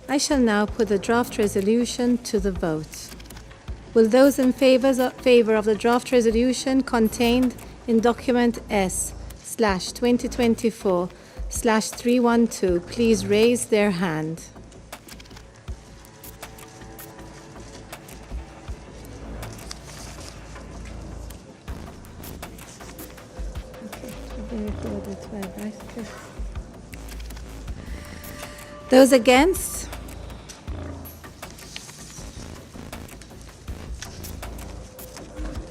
I shall now put the draft resolution to the vote. Will those in favor of the draft resolution contained in document S/2024/312 please raise their hand? Those against?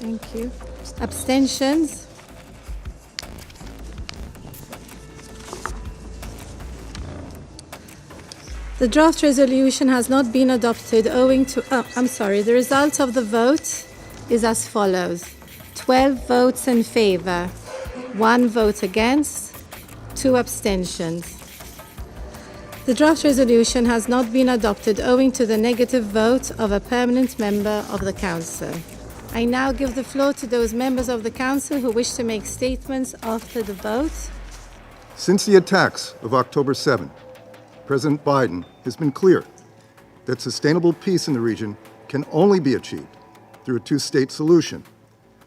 Thank you. Abstentions? The draft resolution has not been adopted owing to, the result of the vote is as follows. 12 votes in favor, 1 vote against, 2 abstentions. The draft resolution has not been adopted owing to the negative vote of a permanent member of the Council. I now give the floor to those members of the Council who wish to make statements after the vote. Since the attacks of October 7, President Biden has been clear that sustainable peace in the region can only be achieved through a two-state solution,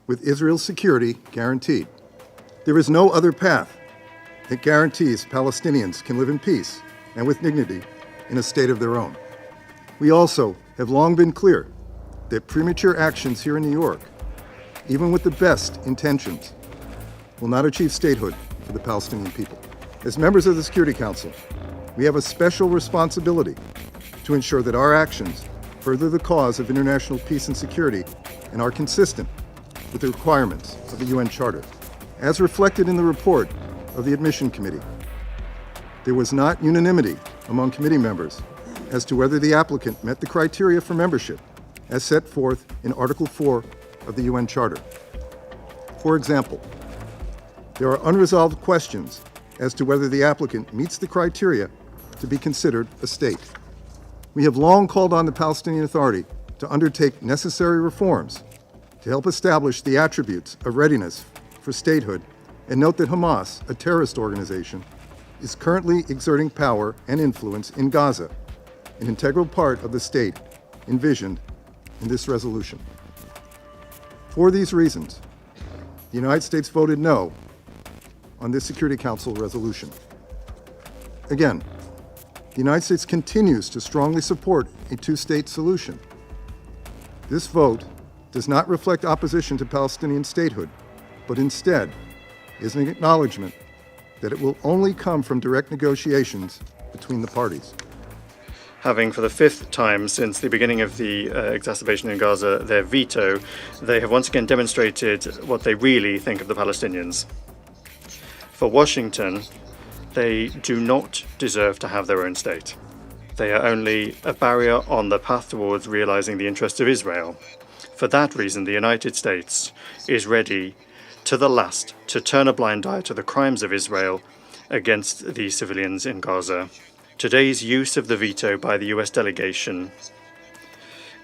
with Israel's security guaranteed. There is no other path that guarantees Palestinians can live in peace and with dignity in a state of their own. We also have long been clear that premature actions here in New York, even with the best intentions, will not achieve statehood for the Palestinian people. As members of the Security Council, we have a special responsibility to ensure that our actions further the cause of international peace and security and are consistent with the requirements of the UN Charter. As reflected in the report of the Admission Committee, there was not unanimity among committee members as to whether the applicant met the criteria for membership as set forth in Article 4 of the UN Charter. For example, there are unresolved questions as to whether the applicant meets the criteria to be considered a state. We have long called on the Palestinian Authority to undertake necessary reforms to help establish the attributes of readiness for statehood, and note that Hamas, a terrorist organization, is currently exerting power and influence in Gaza, an integral part of the state envisioned in this resolution. For these reasons, the United States voted no on this Security Council resolution. Again, the United States continues to strongly support a two-state solution. This vote does not reflect opposition to Palestinian statehood, but instead is an acknowledgement that it will only come from direct negotiations between the parties. Having for the 5th time since the beginning of the exacerbation in Gaza their veto, they have once again demonstrated what they really think of the Palestinians. For Washington, they do not deserve to have their own state. They are only a barrier on the path towards realizing the interests of Israel. For that reason, the United States is ready to the last to turn a blind eye to the crimes of Israel against the civilians in Gaza. Today's use of the veto by the US delegation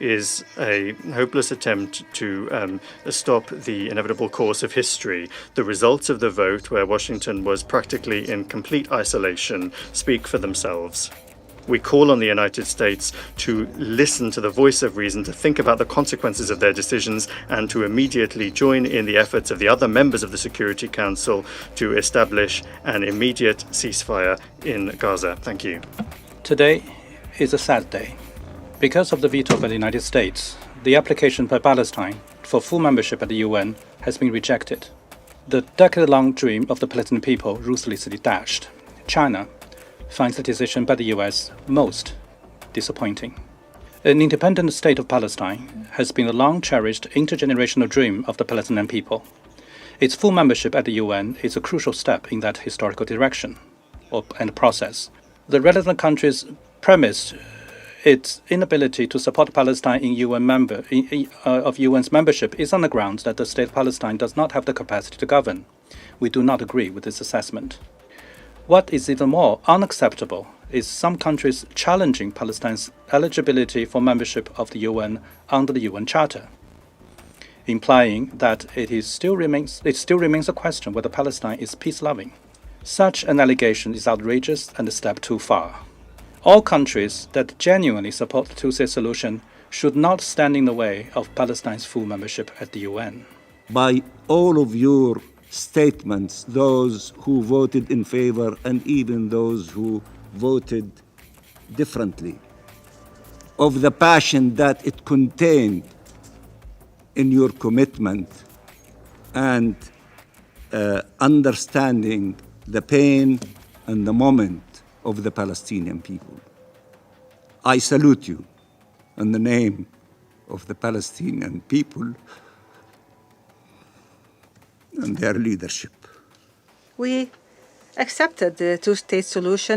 is a hopeless attempt to stop the inevitable course of history. The results of the vote, where Washington was practically in complete isolation, speak for themselves. We call on the United States to listen to the voice of reason, to think about the consequences of their decisions, and to immediately join in the efforts of the other members of the Security Council to establish an immediate ceasefire in Gaza. Thank you. Today is a sad day. Because of the veto by the United States, the application by Palestine for full membership at the UN has been rejected. The decade-long dream of the Palestinian people ruthlessly dashed. China finds the decision by the US most disappointing. An independent state of Palestine has been a long-cherished intergenerational dream of the Palestinian people. Its full membership at the UN is a crucial step in that historical direction and process. The relevant countries premised its inability to support Palestine in UN's membership is on the grounds that the state of Palestine does not have the capacity to govern. We do not agree with this assessment. What is even more unacceptable is some countries challenging Palestine's eligibility for membership of the UN under the UN Charter, implying that it still remains a question whether Palestine is peace-loving. Such an allegation is outrageous and a step too far. All countries that genuinely support the two-state solution should not stand in the way of Palestine's full membership at the UN. By all of your statements, those who voted in favor and even those who voted differently, of the passion that it contained in your commitment and understanding the pain and the moment of the Palestinian people. I salute you in the name of the Palestinian people and their leadership. We accepted the two-state solution